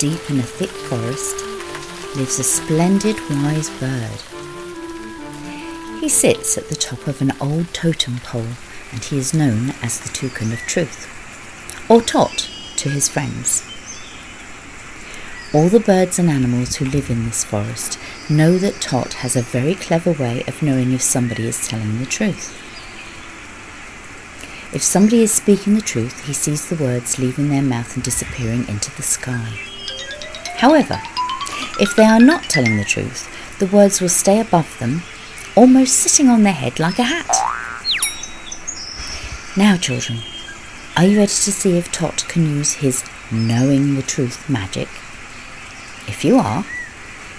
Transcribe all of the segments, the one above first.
deep in a thick forest lives a splendid wise bird. He sits at the top of an old totem pole, and he is known as the Toucan of Truth, or Tot to his friends. All the birds and animals who live in this forest know that Tot has a very clever way of knowing if somebody is telling the truth. If somebody is speaking the truth, he sees the words leaving their mouth and disappearing into the sky. However, if they are not telling the truth, the words will stay above them, almost sitting on their head like a hat. Now, children, are you ready to see if Tot can use his knowing the truth magic? If you are,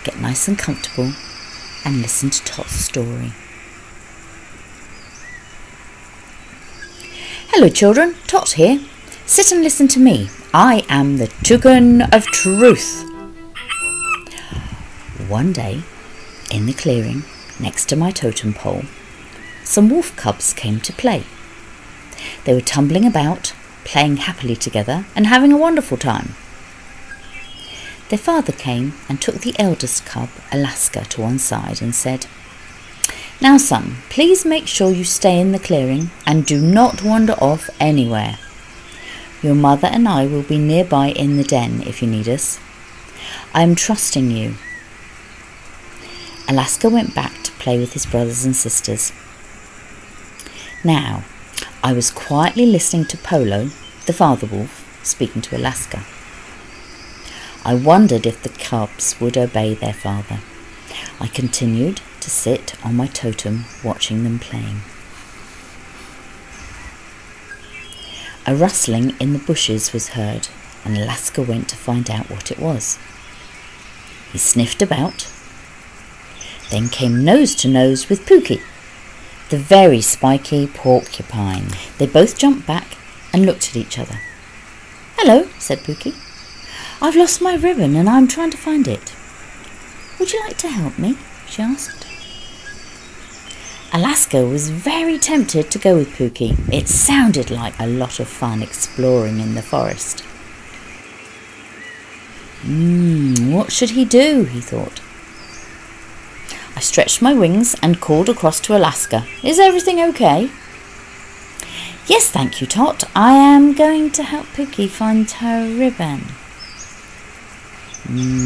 get nice and comfortable and listen to Tot's story. Hello children, Tot here. Sit and listen to me. I am the Toucan of Truth. One day, in the clearing next to my totem pole, some wolf cubs came to play. They were tumbling about, playing happily together and having a wonderful time. Their father came and took the eldest cub, Alaska, to one side and said, "Now son, please make sure you stay in the clearing and do not wander off anywhere. Your mother and I will be nearby in the den if you need us. I am trusting you." Alaska went back to play with his brothers and sisters. Now, I was quietly listening to Polo, the father wolf, speaking to Alaska. I wondered if the cubs would obey their father. I continued to sit on my totem watching them playing. A rustling in the bushes was heard, and Alaska went to find out what it was. He sniffed about, then came nose to nose with Pookie, the very spiky porcupine. They both jumped back and looked at each other. "Hello," said Pookie. "I've lost my ribbon and I'm trying to find it. Would you like to help me?" she asked. Alaska was very tempted to go with Pookie. It sounded like a lot of fun exploring in the forest. What should he do, he thought. I stretched my wings and called across to Alaska. "Is everything okay?" "Yes, thank you, Tot. I am going to help Pookie find her ribbon."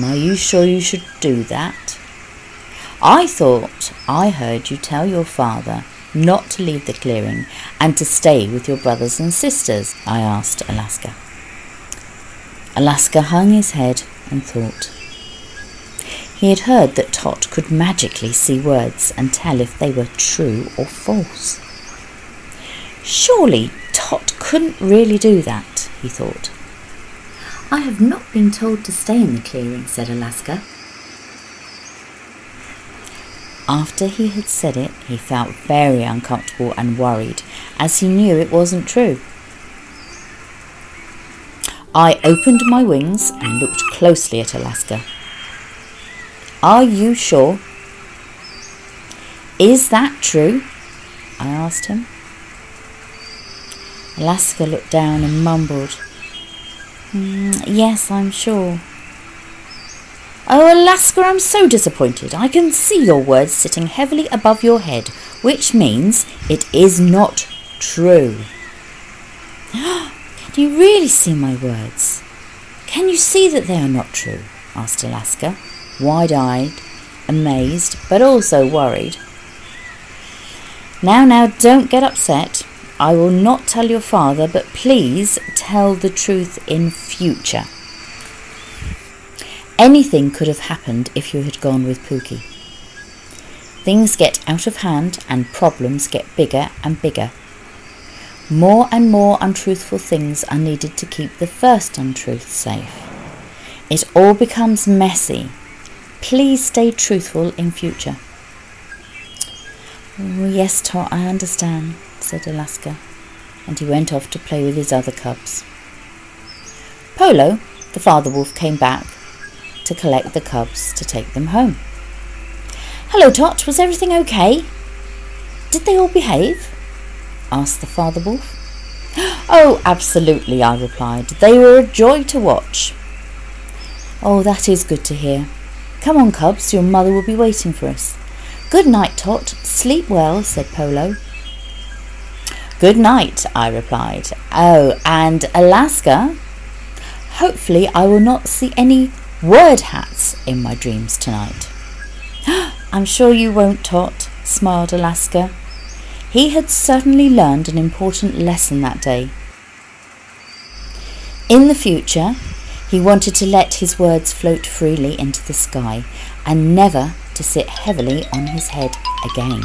"Are you sure you should do that?" "I thought I heard you tell your father not to leave the clearing and to stay with your brothers and sisters," I asked Alaska. Alaska hung his head and thought. He had heard that Tot could magically see words and tell if they were true or false. Surely Tot couldn't really do that, he thought. "I have not been told to stay in the clearing," said Alaska. After he had said it, he felt very uncomfortable and worried, as he knew it wasn't true. I opened my wings and looked closely at Alaska. "Are you sure? Is that true?" I asked him. Alaska looked down and mumbled, "Yes, I'm sure." "Oh, Alaska, I'm so disappointed. I can see your words sitting heavily above your head, which means it is not true." "Can you really see my words? Can you see that they are not true?" asked Alaska, wide-eyed, amazed, but also worried. Now, don't get upset. I will not tell your father, but please tell the truth in future. Anything could have happened if you had gone with Pookie. Things get out of hand and problems get bigger and bigger. More and more untruthful things are needed to keep the first untruth safe. It all becomes messy. Please stay truthful in future. "Oh, yes, Tot, I understand," said Alaska, and he went off to play with his other cubs. Polo, the father wolf, came back to collect the cubs to take them home. "Hello, Tot, was everything okay? Did they all behave?" asked the father wolf. "Oh, absolutely," I replied. "They were a joy to watch." Oh, that is good to hear. Come on, cubs, your mother will be waiting for us. Good night, Tot. Sleep well, said Polo. Good night, I replied. Oh, and Alaska? Hopefully I will not see any word hats in my dreams tonight. I'm sure you won't, Tot, smiled Alaska. He had certainly learned an important lesson that day. In the future, he wanted to let his words float freely into the sky and never to sit heavily on his head again.